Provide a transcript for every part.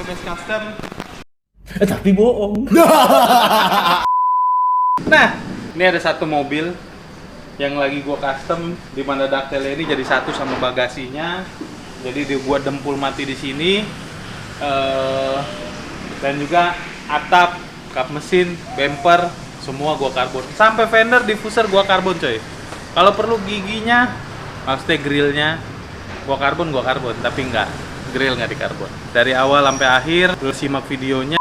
bebas custom. Tapi bohong. Nah, ini ada satu mobil yang lagi gua custom, di mana daktelnya ini jadi satu sama bagasinya. Jadi gua dempul mati di sini. Dan juga atap, kap mesin, bumper, semua gua karbon. Sampai fender, diffuser gua karbon, coy. Kalau perlu giginya, maksudnya grillnya, gua karbon, tapi enggak. Grill nggak di karbon. Dari awal sampai akhir, lu simak videonya.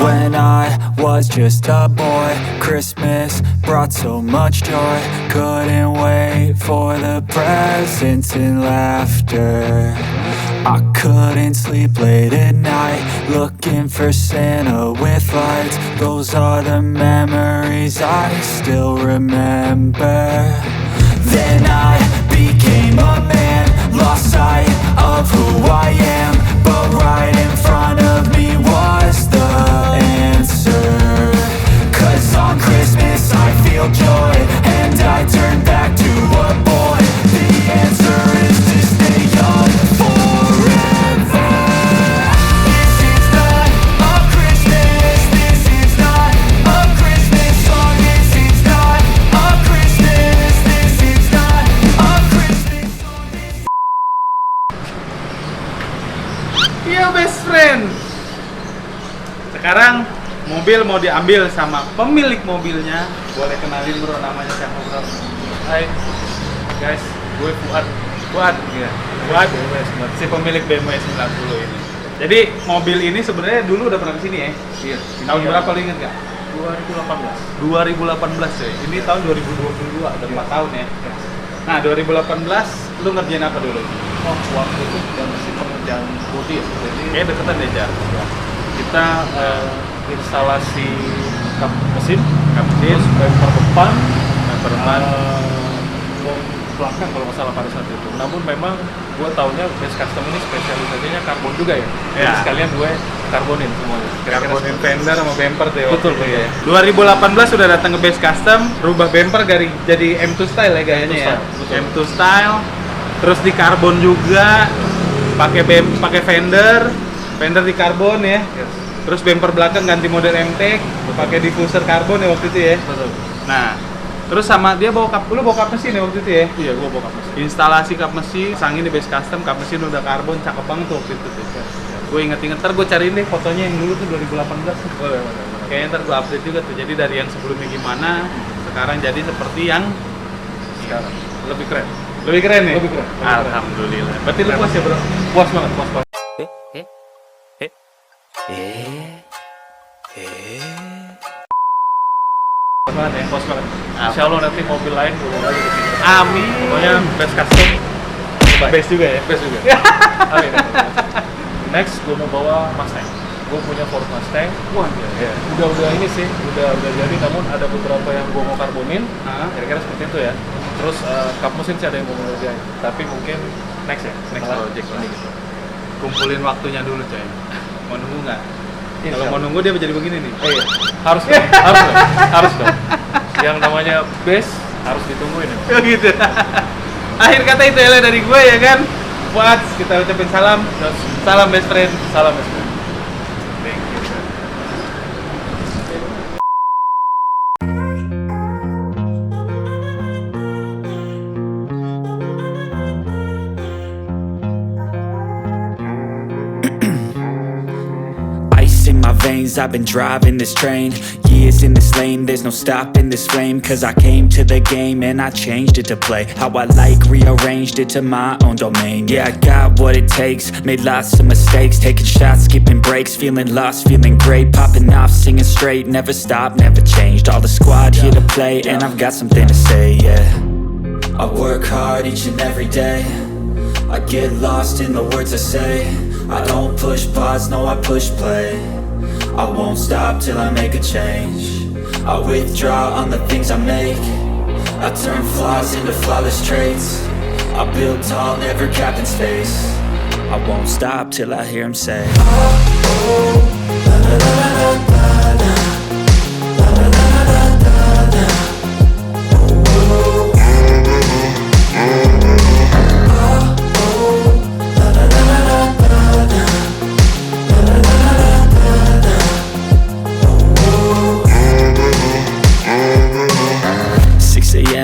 When I was just a boy, Christmas brought so much joy. Couldn't wait for the presents and laughter. I couldn't sleep late at night, looking for Santa with lights. Those are the memories I still remember. Then I became a man, lost sight of who I am. But right in front of me was the answer. 'Cause on Christmas I feel joy, and I turn back to a boy. The answer is to stay young forever. This is not a Christmas, this is not a Christmas song. This is not a Christmas, this is not a Christmas song. Iya best friend. Sekarang mobil mau diambil sama pemilik mobilnya. Boleh kenalin bro, namanya siapa bro? Hai guys, gue Fuad. Fuad, ya. Fuad, si pemilik BMW 90 ini. Jadi mobil ini sebenarnya dulu udah pernah kesini ya? Iya. Tahun berapa lo inget gak? 2018. 2018 coy. Ini tahun 2022, udah 4 tahun ya. Nah 2018 lu ngerjain apa dulu? Oh, waktu itu udah masih pengerjaan bodi ya. Jadi Kayaknya deketan deh Jar. kita instalasi kap mesin, Mesin, terus bumper depan, bumper depan. bom belakang kalau nggak salah pada saat itu. Namun memang gue taunya base custom ini spesialisasinya karbon juga ya. Ya. Jadi sekalian gue karbonin semuanya. Kira-kira Karbonin seperti fender sama bumper tuh ya. Betul, waktu itu betul. ya. 2018 sudah datang ke base custom, rubah bumper jadi M2 style ya gayanya ya. Betul. M2 style. Terus di karbon juga, pakai fender di karbon ya. Yes. Terus bumper belakang ganti model MTEK, pakai diffuser karbon ya waktu itu ya. Betul. Nah, terus sama dia bawa kap mesin ya waktu itu ya. Iya, gue bawa kap mesin. Instalasi kap mesin, sangin di base custom, kap mesin udah karbon, cakep banget tuh waktu itu tuh. Gue inget-inget, ntar gue cariin deh fotonya yang dulu tuh 2018 tuh. Boleh. Kayaknya ntar gue update juga tuh, jadi dari yang sebelumnya gimana, sekarang jadi seperti yang Sekarang lebih keren. lebih keren ya? Lebih keren. Alhamdulillah. Berarti lu puas ya bro? Puas banget, puas. Puas banget ya, puas banget. Insya Allah nanti mobil lain gue mau lagi kesini. Amin. Pokoknya best custom, Best juga ya? best juga. Amin. Next gue mau bawa Mustang. Gue punya Ford Mustang. Wah, Ya, udah ini sih, udah jadi. Namun ada beberapa yang gue mau karbonin. Kira-kira seperti itu ya. Terus kap mesin sih ada yang mau ngerjain. Tapi mungkin next ya. Next setelah project lah. ini gitu. Kumpulin waktunya dulu coy. Mau nunggu nggak? Insya Kalau mau Allah. nunggu dia jadi begini nih. Iya, harus dong, harus dong. Yang namanya base harus ditungguin ya. Oh gitu. Akhir kata itu ya dari gue ya kan. Buat kita ucapin salam. Salam best friend. Salam ya. Thank you. Ice in my veins, I've been driving this train. Years in this lane, there's no stopping this flame. Cause I came to the game and I changed it to play how I like, rearranged it to my own domain. Yeah, I got what it takes, made lots of mistakes, taking shots, skipping breaks, feeling lost, feeling great, popping off, singing straight, never stopped, never changed. All the squad here to play, and I've got something to say, yeah. I work hard each and every day, I get lost in the words I say. I don't push pause, no I push play. I won't stop till I make a change. I withdraw on the things I make. I turn flaws into flawless traits. I build tall, never capped in space. I won't stop till I hear him say, oh, oh, la la la la la la. La la la la la la. Oh, oh.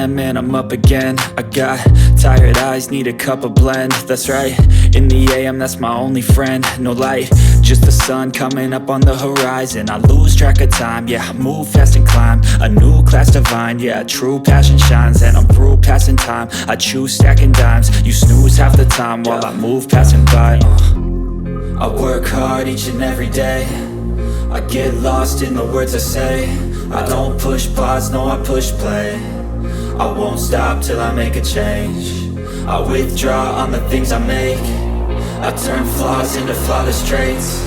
And I'm up again. I got tired eyes, need a cup of blend. That's right, in the AM, that's my only friend. No light, just the sun coming up on the horizon. I lose track of time, yeah, I move fast and climb a new class divine, yeah, true passion shines. And I'm through passing time, I choose stacking dimes. You snooze half the time while I move passing by. I work hard each and every day, I get lost in the words I say. I don't push pause, no I push play. I won't stop till I make a change. I withdraw on the things I make. I turn flaws into flawless traits.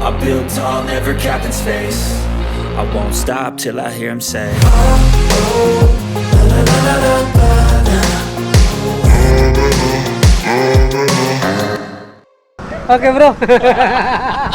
I build tall, never capped in space. I won't stop till I hear him say, oh, oh, la, la, la, la, la, la. Oke bro.